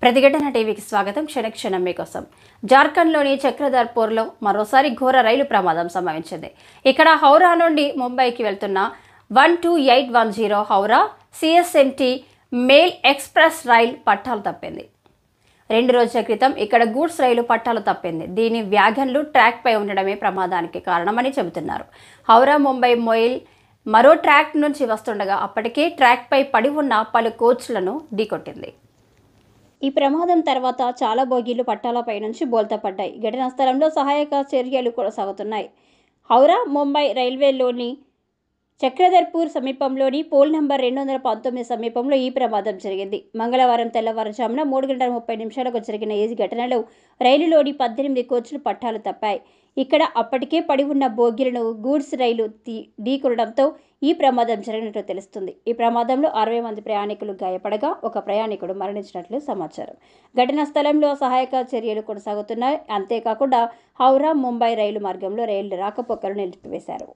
ప్రతిఘటన టీవీకి స్వాగతం. క్షణక్షణం మీకోసం. జార్ఖండ్లోని చక్రధర్పూర్లో మరోసారి ఘోర రైలు ప్రమాదం సంభవించింది. ఇక్కడ హౌరా నుండి ముంబైకి వెళ్తున్న 12810 హౌరా సిఎస్ఎంటి మెయిల్ ఎక్స్ప్రెస్ రైలు పట్టాలు తప్పింది. 2 రోజుల క్రితం ఇక్కడ గూడ్స్ రైలు పట్టాలు తప్పింది. దీని వ్యాగన్లు ట్రాక్పై ఉండడమే ప్రమాదానికి కారణమని చెబుతున్నారు. హౌరా ముంబై మెయిల్ మరో ట్రాక్ నుంచి వస్తుండగా అప్పటికే ట్రాక్పై పడి ఉన్న పలు కోచ్లను ఢీకొట్టింది. ఈ ప్రమాదం తర్వాత చాలా బోగీలు పట్టాలపై నుంచి బోల్తాపడ్డాయి. ఘటనా స్థలంలో సహాయక చర్యలు కొనసాగుతున్నాయి. హౌరా ముంబై రైల్వేలోని చక్రధర్పూర్ సమీపంలోని పోల్ నంబర్ 219 సమీపంలో ఈ ప్రమాదం జరిగింది. మంగళవారం తెల్లవారుజామున 3:30 జరిగిన ఈ ఘటనలో రైలులోని 18 కోచ్లు పట్టాలు తప్పాయి. ఇక్కడ అప్పటికే పడి ఉన్న బోగీలను గూడ్స్ రైలు ఢీకొనడంతో ఈ ప్రమాదం జరిగినట్లు తెలుస్తుంది. ఈ ప్రమాదంలో 60 మంది ప్రయాణికులు గాయపడగా ఒక ప్రయాణికుడు మరణించినట్లు సమాచారం. ఘటనా స్థలంలో సహాయక చర్యలు కొనసాగుతున్నాయి. అంతేకాకుండా హౌరా ముంబై రైలు మార్గంలో రైళ్ల రాకపోకలను నిలిపివేశారు.